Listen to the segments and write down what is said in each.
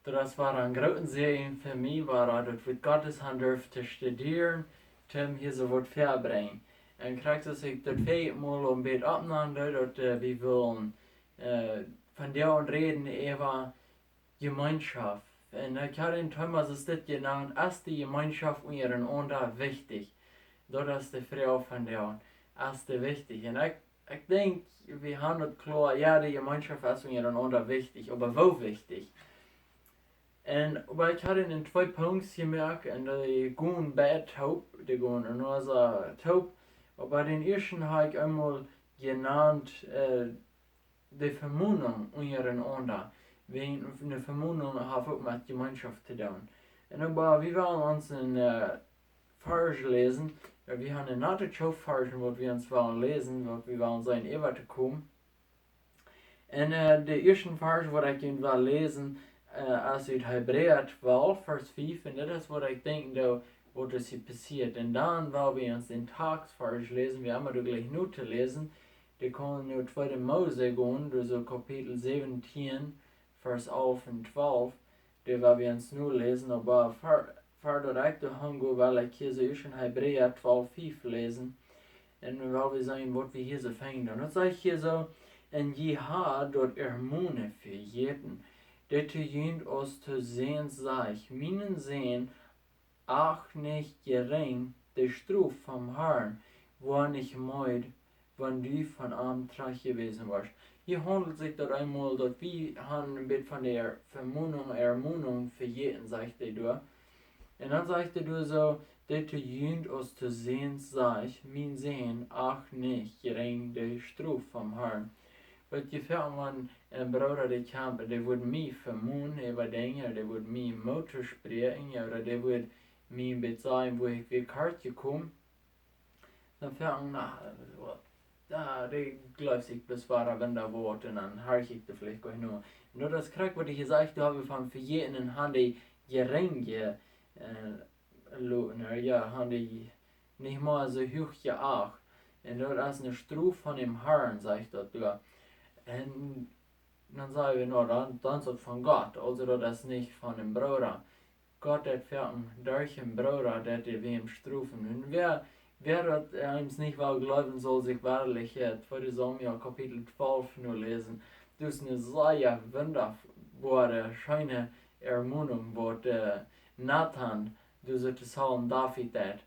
Das war eine große Serie für mich, waar dat mit Gottes Hand durfte studieren, Tim hier so wat verbringen. En krijgt dus ik dat mal een beetje opnemen, dat we willen van jou reden over Jementschaft. En ik had in Thomas is dit genannt, als die Jementschaft untereinander wichtig. Dat is de vrouw van jou, als de wichtig. En ik denk, we hebben het klar, ja, die Jementschaft is untereinander wichtig, aber wo wichtig? En aber ich hatte in 2 Punkten gemerkt, en die gehen bei taub, die gehen in unser taub. Aber den ersten habe ich einmal genannt, die Vermutung untereinander. Eine Vermutung hat auch mit Gemeinschaft zu tun. Und aber wir wollen uns in Vers lesen, wir haben eine andere Vers, wo wir uns wollen lesen, wo wir wollen sein, Eva zu kommen. Und der erste Vers, wo ich ihn will lesen, als uit Hebreeën 12, vers 5, en dat is wat ik denk dat wat er passiert. En dan wil we ons den Tagsvers lesen, wir haben da gleich nur zu lesen, die können nur 2. Mose gehen, dus Kapitel 17, vers 11 en 12, die will wir uns nur lesen, aber voor direct hangen, weil ich hier so in Hebreeën 12, 5 lesen, en dan wil we zien wat we hier zo vinden. Dat zeg hier zo, en je had dort Ermune für jeden. Dat jünt ons te sehen sich, meinen sehen, auch nicht gering, der Struf vom Herrn, war nicht meid, wann du von am Trach gewesen warst. Hier handelt sich dort einmal, dass wir haben ein bisschen von der Ermunung für jeden, sagt er da. Und dann sagt er so, dat jünt ons te sehen sich, meinen sehen, auch nicht gering, der Struf vom Herrn. Wat je fällt man en broder die kampen, die wordt mij vermoeden over dingen, die wordt mij motor spreken, oder die wordt mij bezahlen, wo ich weer kaartje kom. Dan fällt man, die geloof ik bezwaren, wenn da wordt, en dan haal ik de vielleicht gleich nur. Nur das krijg wat ik gezegd habe, van für jeden han die geringe Loten, ja, han die nicht mal so hoch geacht. En dat is een stroef van dem Herrn, sagt dat du. Und dann sagen wir nur, dann ist es von Gott, also das ist nicht von dem Bruder. Gott hat durch den Bruder, der wem strufen. Und wer uns nicht will glauben, soll sich wahrlich 2. Samuel Kapitel 12 nur lesen. Das ist eine sehr wunderbare, schöne Ermahnung, wo Nathan, du solltest sagen, David hat.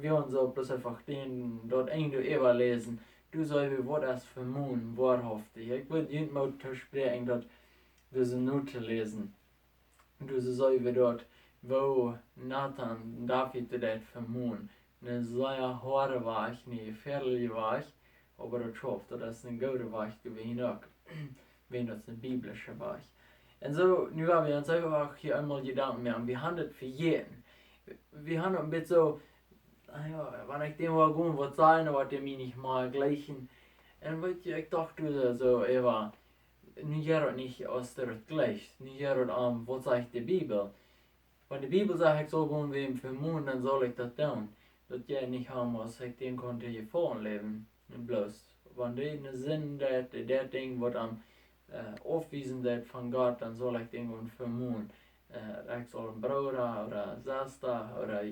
Wir uns so bloß einfach dort irgendwo lesen. Du sollst wat das vermoeden, wahrhaftig. Ik wil niet meer te spreken dat we ze nu te lezen. Du sollst dort, wo Nathan David dat vermoeden. Een zeer harde weg, een gefährliche weg, aber dat schafft, dat is een goede weg gewesen ook. Wenn das een biblische weg. En zo, nu hebben we ons einfach hier einmal Gedanken mehr. Wir haben das für jeden. Wir haben ein bisschen so, ja, wenn ich dem mal gut was sagen, was der mir nicht mal gleichen. Und ich dachte so, Eva, nicht nicht aus der gleich, nicht was sagt die Bibel. Wenn die Bibel sagt, ich soll gehen wem vermuten, dann soll ich das tun. Das ja nicht haben, was ich dem konnte hier vorn leben. Und bloß, wenn die eine Sinn, der Ding, was am aufwiesen wird von Gott, dann soll ich den vermuten. Ich soll ein Bruder oder Schwester oder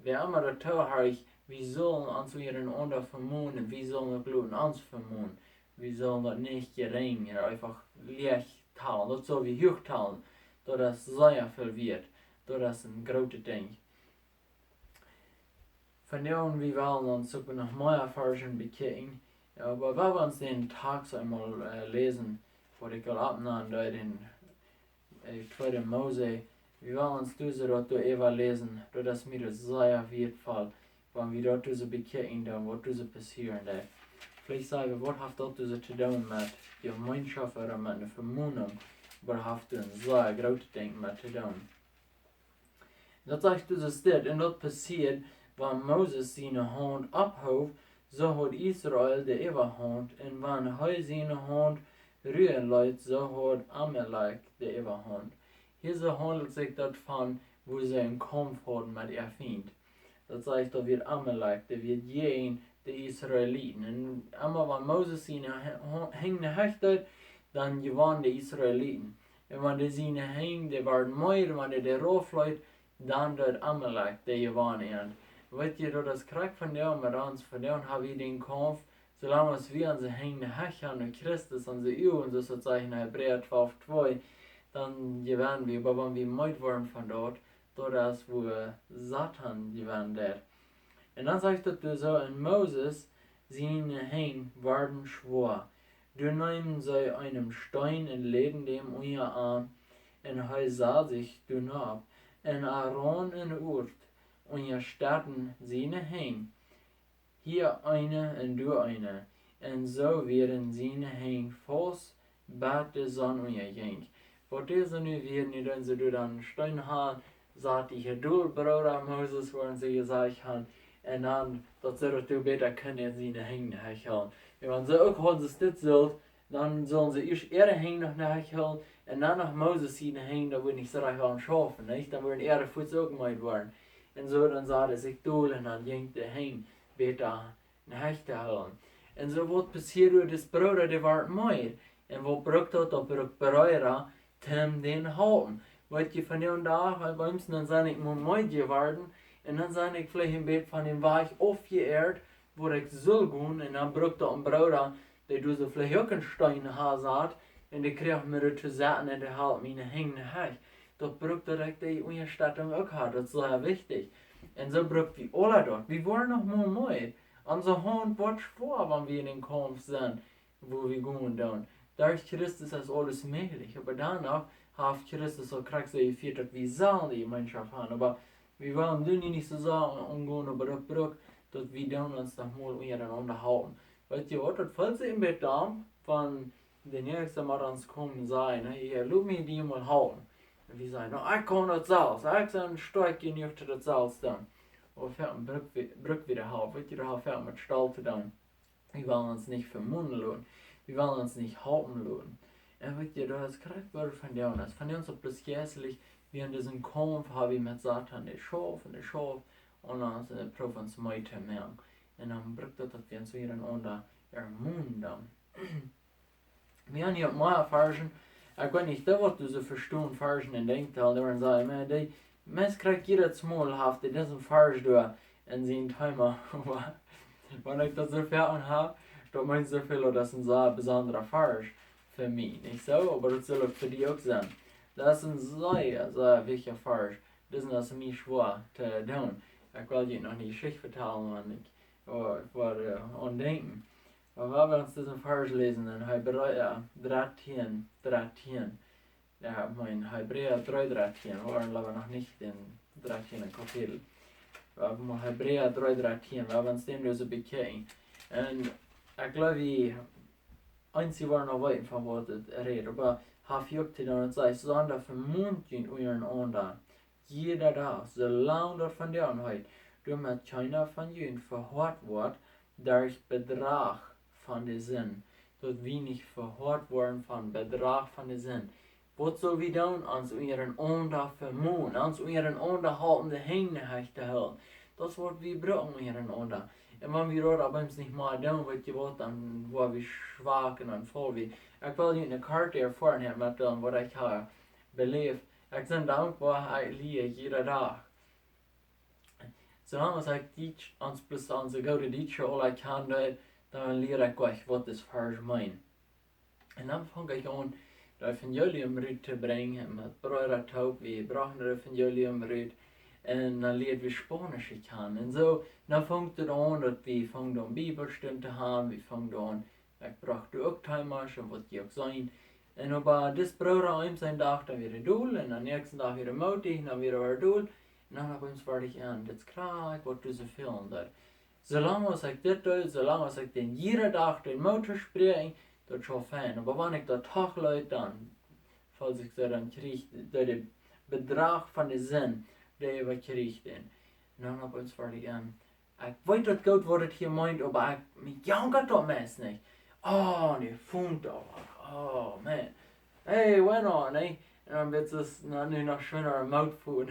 wer immer das tun, wir sollen uns untereinander vermuten, wir sollen Gluten uns vermuten. Wir sollen das nicht gering, einfach leicht teilen, das so wie hoch teilen, dass das sehr viel wird, dass das ein großes Ding. Von daher, wir wollen uns sogar noch mehr Versen bekriegen, aber wenn wir uns den Tag einmal lesen, vor ich abnahmen, da den 2. Mose, wir wollen uns diese dort Eva lesen, dass das mir sehr wertvoll, wenn wir dort diese bekriegen, was diese passieren da. Vielleicht sagen wir, was hat dort diese zu tun mit Gemeinschaft oder mit einer Vermutung, aber hat ein sehr großes Ding mit zu tun. Dat sagt dus dit, en dat passiert, wanneer Moses zijn hand abhoeft, zo had Israël de Eberhand, en wanneer hij zijn hand ruhen laat, zo had Amalek de Eberhand. Hier handelt zich dat van, wo ze een kampf hadden met ihr Feind. Dat zegt, dat wird Amalek, dat wird jeden de Israëlieten. En aber wanneer Moses zijn hängen hechtet, dann gewannen de Israëlieten. En wanneer die zien heen, die waren mooi, wanneer die roofluit, dan dat Amalek, die je wanneer. Weet je, door dat krijg van jou met ons, van jou hebben we den kampf, zolang als wir onze heen hechten in Christus, onze eeuw, en zo zeggen in Hebräer 12:2, dan gewinnen we, aber wenn wir mooi worden van dort, doordat we Satan gewinnen der. En dan zegt het dus zo in Moses, zijn heen waren schwor. Du nehmen sie einem Stein und legen dem ihr an, und er sah sich du ab, und Aaron in Urt, und ihr starten seine heen. Hier eine und du eine, und so werden seine heen vors bad de zon ihr ging. Voor deze nu weer niet dan ze du dan stein haben, sagt ich du Bruder Moses, worden sie gesagt haben, und dann, dat ze du beter können seine heen herhalen. Wenn sie auch heute dit zult, dann sollen sie erst ihre heen noch nachholen und dann nach Moses seine heen, da würde ich so reich an schaffen, nicht? Dann würden ihre Fuß auch gemacht werden. Und so dann sagt er sich dol und dann ging der heen beter nachholen. Und so wird passiert durch das Bruder, die war mehr. Und wo braucht das, da braucht Bruder, Tim den halten. Weil je von dem da, bei uns dann sind ich mal mehr geworden und dann sind ich vielleicht ein Bett von dem Weich aufgeehrt, wo ich soll gehen und dann braucht er ein Bruder, der du so vielleicht auch einen Stein hat und die kriegt mir das zu sagen und der hält meine Hänge nach. Dort braucht er die Unterstattung auch hat, das ist sehr wichtig. Und so braucht wir alle dort. Wir wollen noch mal mehr. Unser Hand wird schwer, wenn wir in den Kampf sind, wo wir gehen dann. Durch Christus ist alles möglich. Aber danach hat Christus auch gesagt, dass wir sollen die Jementschaft haben. Aber wir wollen nicht so sagen, umgehen, aber das braucht, dass wir dann uns noch mal untereinander halten. Weet je wat, het valt ze in bed aan van de nächste maar ans komen zijn, hier, laat me die mal houden. En we zeggen, nou, ik kan het zelfs, ik zou een stukje niet te het zelfs doen. Of een brug weer houden, weet je, daar have ik met stal te doen. We willen ons niet vermoeden laten, we willen ons niet houden laten. En weet je, dat is krijgbaar van ons op das geestelijk, wie in diesem Kampf habe ich mit Satan de Schaf, und dann ist eine Probe uns mehr zu merken. En dan brukte dat we ons weer onder ermuntern. Wir haben hier mal Farschen, ich weiß nicht, da wird du so verstehen, Farschen in Denktal, da werden sagen, die Mensch kriegt jeder Smolhaft, die diesen Farsch da in seinen Timer. Wenn ich das so fertig habe, dann meine ich so viel, das ist ein sehr besonderer Farsch für mich, nicht so? Aber das soll auch für die auch sein. Das ist ein sehr, sehr wichtiger Farsch. Das ist das mich schwer zu tun. Ich will dir noch die Geschichte vertellen, wenn ich an denken. Aber wenn wir uns diesen Vers lesen, in Hebräer 13, ja, mein Hebräer 3,13, waren aber noch nicht in 13. Kapitel. Aber Hebräer 3,13, wir uns den so bekennen. Und ich glaube, einzig war noch weit von was es redet, aber habe ich auch getan und sagt, sondern vermunten euren anderen, jeder da, solange das von der Anheit, met keiner van jullie verhoord wordt durch Bedrag van de zin. Dat we niet verhoord worden van Bedrag van de zin. Wat zullen we doen? Ons uren onder vermoeden, ons uren onderhaltende heen te houden. Dat is wat we brauchen uren onder. En wenn wir dat aber nicht mal doen, weet je wat, dan worden we zwak en dan vol we. Ik wil je een kaart ervaren met doen wat ik heb beleefd. Ik ben dankbaar, ik lief jede dag. Zolang als ik dit ans plus aan de goede dit al ik kan doen, dan leer ik euch wat das Vers meint. En dan fange ich an, das Evangelium mit zu bringen, mit Brüder taub, wir brauchen das Evangelium mit, und dann lernen wir Spanisch kennen. Und so, dann fängt es an, dass wir fangen an Bibelstunden zu haben, wir fangen an, ich brauche auch Timer, und was die auch sein. Und aber das Bruder am einen Tag dann wieder doel, und am nächsten Tag wieder mutig, dann wieder doel. En dan heb ik ons fertig aan. Dit krijg wat du so filmen dat. Zolang als ik dit doe, zolang als ik den jede dag den motor spring, dat is wel fijn. Maar wanneer ik dat toch luid, dan, falls ik zo dan krijg, de bedrag van de zin, die we krijgen. En dan heb ik ons fertig aan. Ik weet dat goed wat het hier meint, maar ik, met jou gaat dat meest niet. Oh, nee, vond dat. Oh, man. Hey, bueno, nee. En dan wird es nu noch schöner Mouthfood.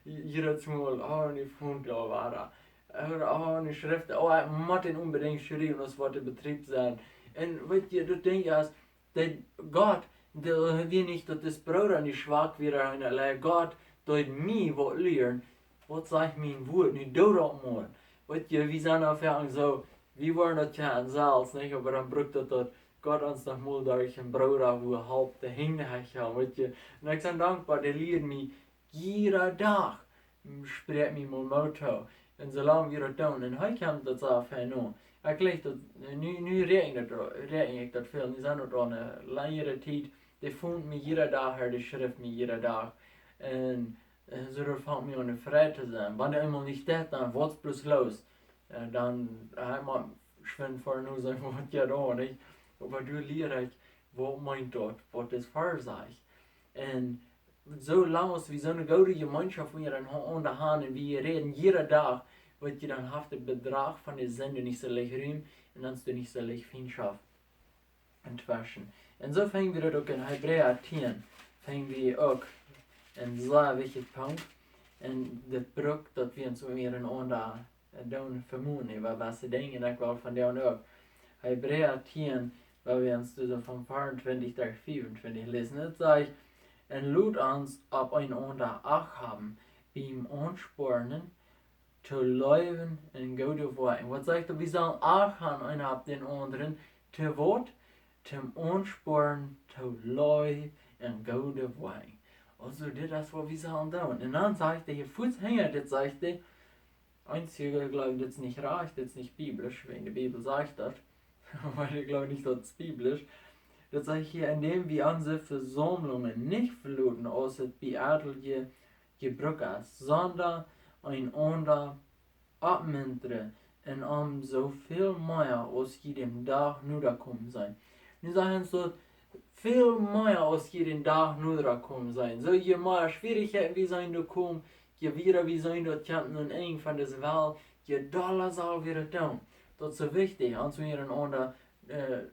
Jedes Mal, oh, die Fund da war da. Oder, oh, die Schrift, oh, ich muss den unbedingt schreiben, das wird der Betrieb sein. Und weißt du, du denkst, Gott, wie nicht, dass das Bruder nicht schwach wieder eine Gott, dort mir was lernen, was sagt mein Wort, nicht do das mal. Weißt du, wir sind auf Jahren so, wir wollen das ja in Salz, nicht, aber dann braucht das dort Gott uns noch mal durch einen Bruder, wo halb der Hände hat, weißt du. Und ich bin dankbar, der lehrt mich jeden Tag, spricht mich mal Motto. Und solange wir das tun, und heute kommt das auf hin. Ich glaube, dat nu regnet ik dat veel. Nu zijn het al een langere tijd. Die vond me iedere dag her, die schrift me iedere dag. En zo dat valt me aan de vrij te zijn. Wanneer eenmaal niet dat, dan wat is plus los? Dan hij mag schwimmen voor nu zijn wat je dan, niet? Maar du leer ik wat meint dat, wat is verzeiht. En zolang als we zo'n goede gemeenschap weer aan de hand en we reden iedere dag, wird je dann haft der Betrag von der Sünde nicht so leicht rühmen und dann du nicht so leicht Feindschaft entwaschen. Und so fangen wir das auch in Hebräer 10, fangen wir auch ein sehr wichtiger Punkt. Und das Brück, dass wir uns mehr einander vermuten, über was sie denken, ich will von der und auch. Hebräer 10, weil wir uns so von 24 durch 25 lesen, das sagt, und lud uns auf einander Acht haben, beim Anspornen, zu leben in gute Worten. Was sagt er? Wir sollen auch haben auf den anderen, zu Wort, zum Ansporen, zu leben in gute Worten. Also, das ist, was wir sollen tun. Und dann sagt er, hier Fußhänger, das sagt er, einzige, glaube ich, das ist nicht recht, das ist nicht biblisch, wenn die Bibel sagt das, weil ich glaube nicht, dass es biblisch ist. Das sagt hier, indem wir unsere Versammlungen nicht verluten, außer bei adelige Gebrüche, sondern einander abmunteren und so viel mehr aus jedem Tag niederkommen sein. Wir sagen so, viel mehr aus jedem Tag niederkommen sein. So je mehr Schwierigkeiten wir sein da kommen, je wieder wir sein dort kämpfen und eng von dieser Welt, je doller soll wir tun. Das ist so wichtig, als wir einander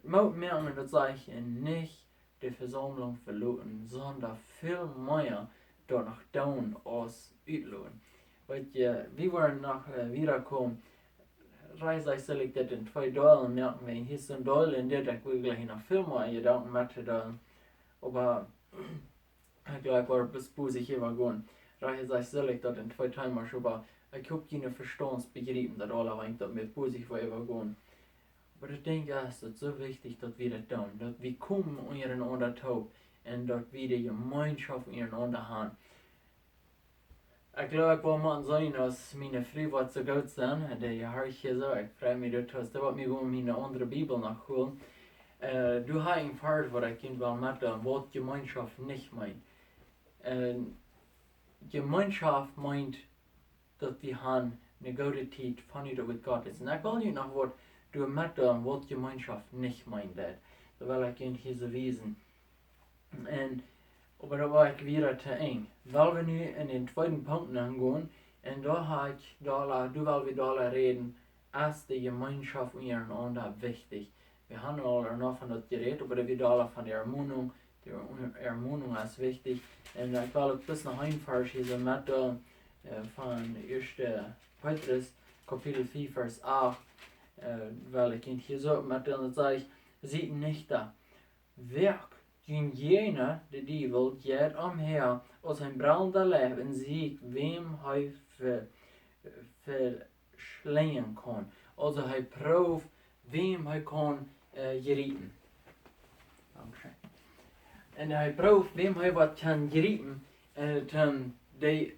merken, das sage ich nicht die Versammlung verloren, sondern viel mehr dort noch tun als utloren. Weil wir wollen nach wiederkommen, reise ich soll ich das in 2 Dollar merken, wenn hier so ein Dollar in der, ich will gleich noch viel mehr Gedanken machen da. Aber ich glaube, war bis busig hier war gehen. Reise ich soll ich das in 2 Timer schon, aber ich habe keine Verstandsbegriffen, dass alle eigentlich das mit busig war gehen. Aber ich denke, es ist so wichtig, dass wir das tun, dass wir kommen und einander taub und dass wir die Gemeinschaft einander haben. Ich glaube, ich will mal sagen, dass meine Frau was so gut sind, die habe ich gesagt, ich freue mich, dass du mir meine andere Bibel nachholen. Du hast ein Vers, was ich Kind will mitnehmen, was Gemeinschaft nicht meint. Gemeinschaft meint, dass wir haben eine gute Zeit von mit Gott ist. Und ich will dir noch was du mitnehmen, was Gemeinschaft nicht meint. Da will ich Ihnen hier so wiesen. Aber da war ich wieder zu eng. Weil wir nu in den zweiten Punkt angehen, und da will wir da reden, ist die Gemeinschaft untereinander wichtig. Wir haben alle noch von das geredet, aber wir da von der Ermahnung. Die Ermahnung ist wichtig. Und ich will ein bisschen einfällig hier mit von 1. Petrus, Kapitel 4, Vers 8, weil ich ihn hier so mit denen sage, sieht nicht da. Werk gegen jener, der Diebel, geht umher aus ein brandender Leib und sieht, wem er verschlingen kann. Also er prüft, wem er kann gerieten. Dankeschön. Und er prüft, wem er was kann gerieten, die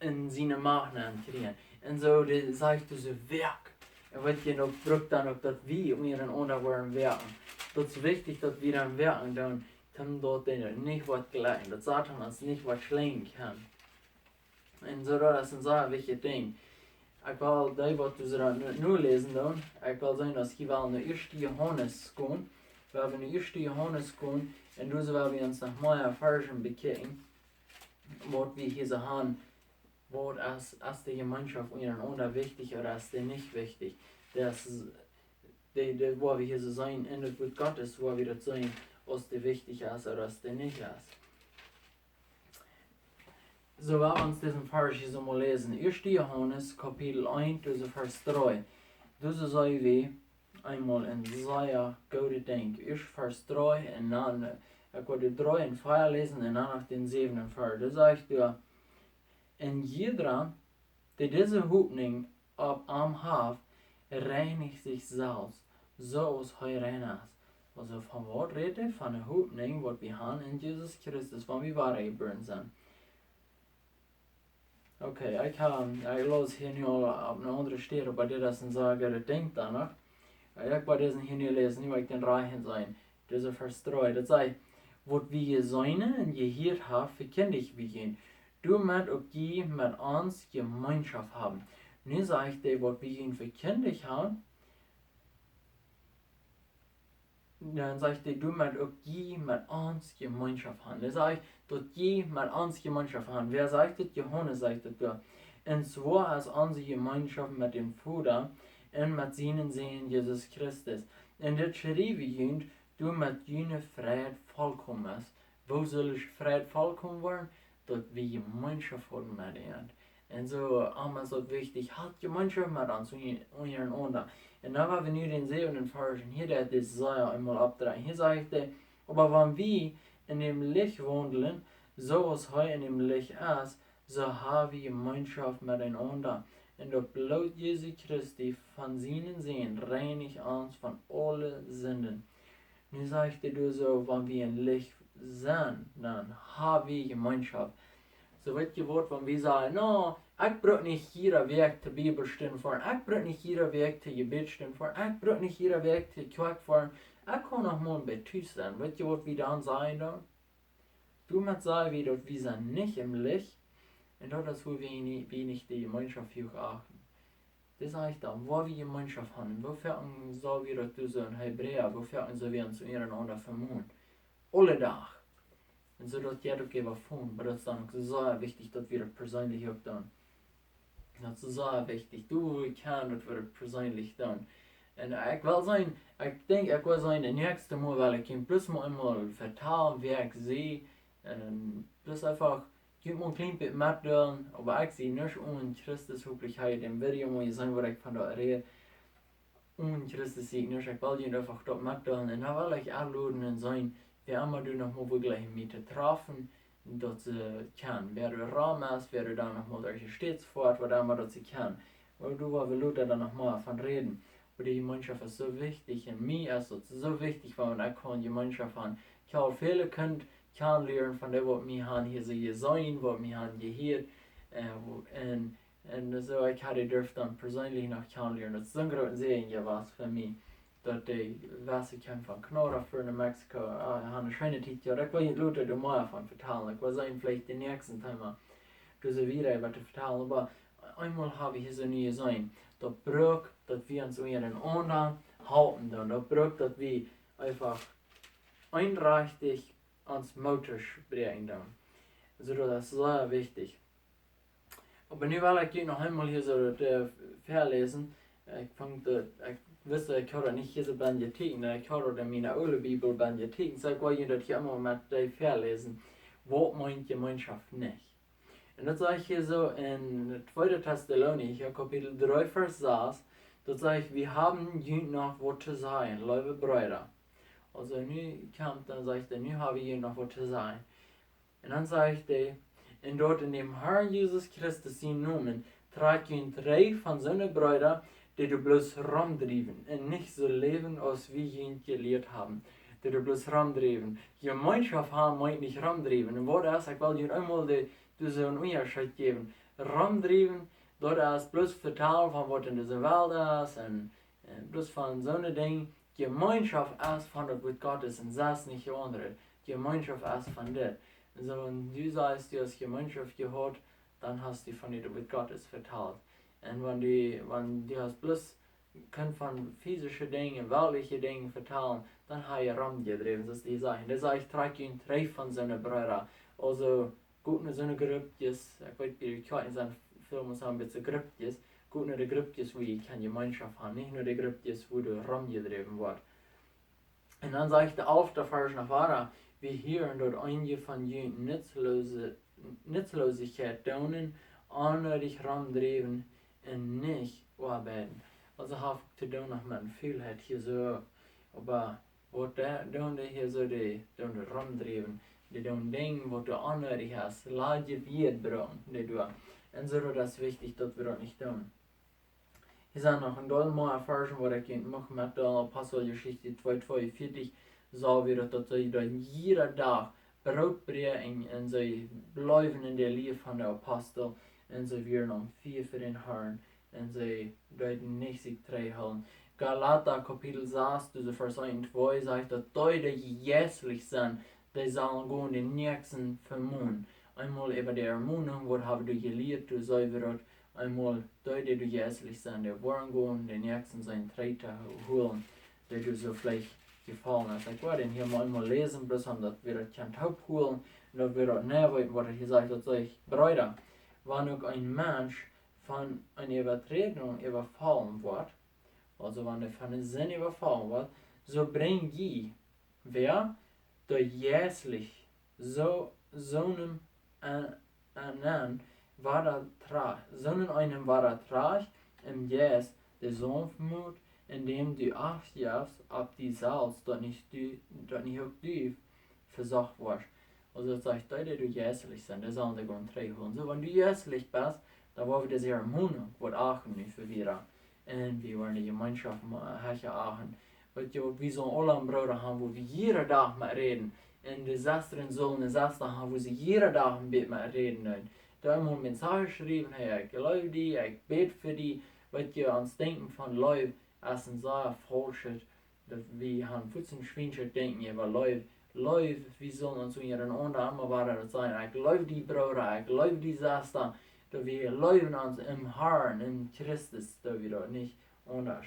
in seine Macht kriegen. Und so, das sagt so Werk. Wat je nog braucht dann auch, dass wir einander werken. Das ist wichtig, dass wir dann werken, dann dort nicht was gleich, dass Satan uns nicht was schlagen kann. Und so, das ist ein sehr wichtiges Ding. Ich will die, was du so nur lesen, ich will sagen, dass ich will in den 1. Johannes gehen, weil wir in den 1. Johannes gehen, und so werden wir uns noch mal Versen bekicken, was wir hier so haben. Was ist die Gemeinschaft untereinander wichtig oder ist die nicht wichtig? Das ist, wo wir hier so sein, in der Wort Gottes, wo wir das sehen, was die wichtig ist oder was die nicht ist. So werden wir uns diesen Vers hier so mal lesen. 1. Johannes, Kapitel 1, Vers 3. Das sagen wir, einmal ein sehr guter Ding. Erst Vers 3 und dann, ich wollte 3 und 4 lesen und dann noch den 7. Vers. Da sagt er, en jeder, der diese Hoffnung am hat, reinigt sich selbst, so als er rein ist. Also von was redet er? Von der Hoffnung, was wir haben in Jesus Christus, wenn wir wahre geboren sind. Okay, ich los hier nur auf eine andere Stelle, aber dir das sagen, denkt danach. Ich werde diesen hier nicht lesen, nur ich den reichen sein. Dieser Vers 3, das sagt, was wir sein und gehört haben, verkündigt wir ihn. Du musst auch die mit uns Gemeinschaft haben. Nun sagt er, was wir ihn verkündigt haben, dann sagt er, du musst auch die mit uns Gemeinschaft haben. Er sagt, dass die mit uns Gemeinschaft haben. Wer sagt das? Johannes sagt das da. Und zwar ist unsere Gemeinschaft mit dem Vater und mit seinen Sehen Jesus Christus. Und das schrieb ihn, du mit jene Freiheit vollkommen ist. Wo soll ich Freiheit vollkommen werden? Dass wir Gemeinschaft haben mit ihnen. Und so ist es wichtig, halt Gemeinschaft mit uns untereinander. Und dann, wenn wir den sehen und Versen, hier der das Säuer einmal abdrehen. Hier sagt er, aber wenn wir in dem Licht wandeln, so als er in dem Licht ist, so haben wir Gemeinschaft miteinander. Und das Blut Jesu Christi von seinen Sehen reinigt uns von allen Sünden. Nun sagt er so, wenn wir in Licht sind, dann haben wir Gemeinschaft. So wird gewollt, wenn wir sagen, no, ich brauche nicht jeder Weg zur Bibelstunde fahren, ich brauche nicht jeder Weg zur Gebetsstunde fahren, ich brauche nicht jeder Weg zur Kirche fahren, ich kann auch mal bei Tisch sein. Wird gewollt, wie dann sagen dann? Du musst sagen, wir sind nicht im Licht, und das ist, wo wir nicht die Gemeinschaft hier achten. Das heißt dann, wo wir Gemeinschaft haben, wofür so wie das so in Hebräer, wofür so wir uns untereinander vermuten. Alle Tag. Und so dass jeder was tun, aber das ist dann sehr wichtig, dass wir das persönlich auch tun. Das ist sehr wichtig. Du kannst das persönlich tun. Und ich will sein, ich denke, ich will sein, das nächste Mal, weil ich ihm bloß mal einmal vertellen, wie ich sehe, und bloß einfach, gib mir ein klein bisschen mitnehmen, aber ich sehe nicht Christus wirklich heute im Video mal sein, wo ich von da rede. Christus sehe ich nicht, ich will ihn einfach dort mitnehmen, und dann will ich anladen und sein, wer immer du noch mal wirklich mit treffen, dass sie kann. Wer du Raum ist, wer du dann noch mal durch die Städte fährt, was immer dass sie kann. Weil du willst Leute dann noch mal von reden. Und die Gemeinschaft ist so wichtig, und mir ist es so wichtig, weil man auch Gemeinschaft haben. Ich habe viele könnt lernen von dem, was wir haben hier so gesehen, was wir haben gehört. Und so, ich hatte dürfen dann persönlich noch kennenlernen. Das ist so ein großes Segen gewesen für mich. Dass die Wasser kam von Knora für in Mexiko. Ich habe eine schöne Zeit gehabt. Ich will nicht Leute da mehr von vertellen. Ich will sagen, vielleicht den nächsten Thema, du so wieder was vertellen. Aber einmal habe ich so nie gesehen. Das braucht, dass wir uns untereinander halten. Das braucht, dass wir einfach einrichtig ans Motor bringen. Also das ist sehr wichtig. Aber nu will ich noch einmal hier so verlesen. Ich wusste, ich habe nicht diese Bibliotheken, ich habe meine alte Bibel Bibliotheken, so ich will das hier immer mit dir verlesen. Was meint Gemeinschaft nicht? Und das sage ich hier so in 2. Thessalonicher, Kapitel 3, Vers 6, das sage ich, wir haben noch was zu sagen, liebe Brüder. Also nu kommt, dann sage ich, nu habe ich noch was zu sagen. Und dann sage ich, und dort in dem Herrn Jesus Christus sein Namen trat ihn 3 von seinen Brüdern, die du bloß rumdrieben und nicht so leben, als wir ihn gelehrt haben. Die du bloß rumdrieben. Gemeinschaft haben meint nicht rumdrieben. Und was ist, ich will dir einmal so einen Unterschied geben. Rumdrieben, dort ist bloß vertellen von was in dieser Welt ist und bloß von so einem Ding. Gemeinschaft ist von das Wort Gottes und das nicht andere. Gemeinschaft ist von das. Also wenn du sagst, du hast Gemeinschaft gehört, dann hast du von dem Wort Gottes verteilt. Und wenn du hast bloß von physischen Dingen, weltlichen Dingen vertellen, dann habe ich rumgedreht. Das ist die Sache. Das heißt, ich trage ihn 3 von seinen Brüdern. Also gut mit so einer Gruppjes, ich weiß nicht, ich kann in seinen Filmen sagen, ein bisschen Gruppjes, gut nur die Gruppjes, wo ich keine Gemeinschaft habe, nicht nur die Gruppjes, wo du rumgedreht wird. Und dann sagt ich auf der Vers nach weiter, wir hören dort einige von jenen Nutzlosigkeit daunen, unnötig rumdrehen und nicht arbeiten. Also habe ich zu tun, nach meinem Gefühl hat hier so, aber was die hier so die rumdrehen, die Dinge, wo du anhörig hast, laat je wird bringen, die du. Und so das ist wichtig, dass wir das nicht tun. Hier sind noch ein Dollar Erfahrung, wo ich mache mit der Apostelgeschichte 2,42, so wie das sie dann jeden Tag Brot bringen und sie bleiben in der Liebe von der Apostel und sie werden um 4 für den Herrn und sie deuten nicht sich treffen. Galater Kapitel 6, diese Vers 1 2 sagt, dass Leute, die jässlich sind, die sollen gehen den nächsten vermuten. Einmal über die Ermahnung, was haben du gelehrt, du säubert, einmal Leute, die jässlich sind, die wollen gehen, den nächsten seinen Treter holen, der du so vielleicht gefallen hat. Ich werde ihn hier mal einmal lesen, bloß haben, dass wir das kein Haupt holen, und dass wir das näher weiten, was er hier sagt, dass ich, Brüder, wenn auch ein Mensch von einer Übertretung überfallen wird, also wenn er von einem Sinn überfallen wird, so bringt je, wer der jässlich so einem war er trag, im Jäs der Sanftmut, indem du achtjagst, ab die Salz, dort nicht auch du versagt wirst. Also das sagt, Leute, die jässlich sind, das sollen die Grund holen. So, wenn du jässlich bist, dann wollen wir das hier Ermahnung, was Aachen nicht für wir. Und wir wollen die Gemeinschaft machen, Aachen. Weil wir so alle einen Bruder haben, wo wir jeden Tag mit reden. Und die Schwestern sollen eine Schwester haben, wo sie jeden Tag ein bisschen mit reden. Da haben wir Message geschrieben, hey, ich glaube die, ich bete für die, weil wir ans Denken von Leuten, als ein sehr falsch ist, dass wir haben Futzen Schweinchen denken über Leute, wir sollen uns ihren anderen immer sein, ich glaube die Bruder, ich glaube die Schwester, dass wir leben uns im Herrn, in Christus, da wir dort nicht anders.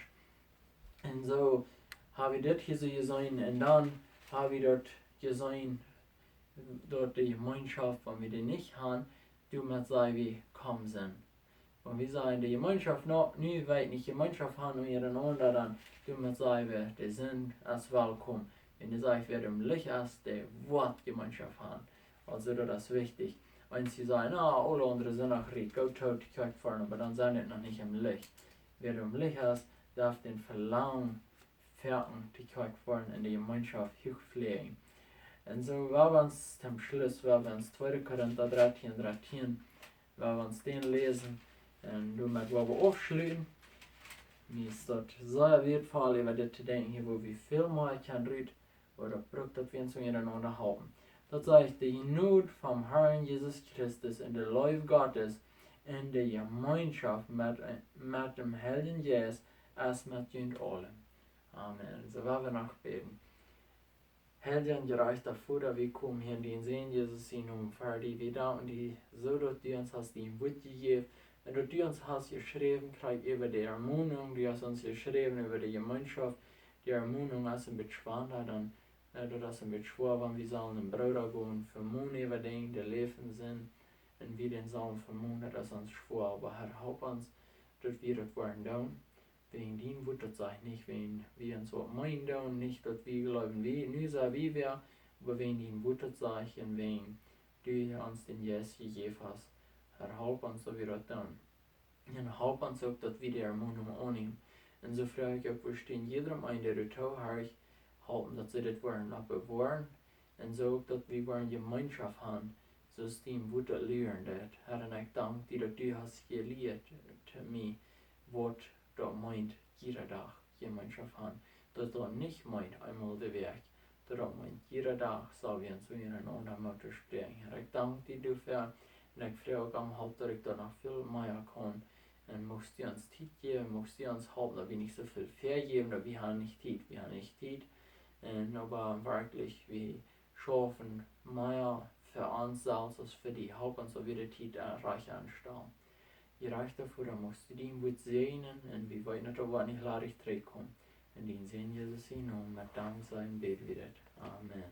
Und so habe ich das hier so gesehen, und dann habe ich dort gesehen, dort die Gemeinschaft, wenn wir die nicht haben, du musst sagen, wie kommen sind. Wenn wir sagen, die Gemeinschaft noch nie weit nicht Gemeinschaft haben und ihren anderen, du musst sagen, die sind als willkommen. Wenn du sagst, wer im Licht ist, der wird Gemeinschaft haben. Also das ist wichtig. Wenn sie sagen, alle anderen sind auch richtig, go tot die Kirche fahren, aber dann sind sie noch nicht im Licht. Wer im Licht ist, darf den Verlangen fertig die Kirche fahren in die Gemeinschaft hochpflegen. Und so war wir uns zum Schluss, war wir uns 2. Korinther 13, war wir uns den lesen, und damit wollen wir aufschließen. Mir ist das sehr wertvoll, über das zu denken, wo wir viel mehr kann reden, oder braucht, dass wir uns miteinander haben. Das heißt, die Not vom Herrn Jesus Christus in der Liebe Gottes, in der Gemeinschaft mit dem Heiligen Geist, als mit uns allen. Amen. So werden wir noch beten. Herr, gereichter Vater, wir kommen hier in den Sehen, Jesus, in um fertig. Wir danken dir, so dass du uns hast den Wort gegeben, und dass du uns hast geschrieben, krieg über die Ermahnung, du hast uns geschrieben über die Gemeinschaft, die Ermahnung hast ein bisschen schwanger, dann du hast ein bisschen schwer, wenn wir sollen einen Bruder gehen, vermuten über den, die leben sind, und wir den sollen vermuten, das ist uns schwer, aber Herr, help uns, dass wir das wollen tun. Wegen dem wird das auch nicht, wenn wir uns so meinen und nicht, dass wir glauben, wie wir, aber wegen dem wird das auch, und wegen du uns den Jesus gegeben hast. Herr, help uns, so wir das tun. Und help uns auch, dass wir die Ermahnung annehmen. Und so frage ich auch, wir stehen jedem ein, der du tau hast, halten, dass sie das wollen, noch bewahren. Und so auch, dass wir wollen Gemeinschaft haben, so ist dem wird das lernen, Herr, und ich danke dir, dass du hast gelehrt, zu mir, was das meint, jeder Tag Gemeinschaft haben. Das das nicht meint, einmal der Weg. Das meint, jeder Tag soll wir uns miteinander miteinander sprechen. Herr, ich danke dir dafür, und ich frage am Haupt, dass ich da noch viel mehr kann. Und musst du uns Zeit geben, musst du uns helfen, dass wir nicht so viel vergeben, dass wir haben nicht Zeit. Und aber wirklich, wir schaffen mehr für uns selbst als für die Haupt, und so wird die Zeit reich anstellen. Je reicht dafür, dann musst du den gut sehen, und wir wollen nicht, aber nicht ladrig kommen. Und den sehen Jesus hin und mit Dank sein, beten wir das. Amen.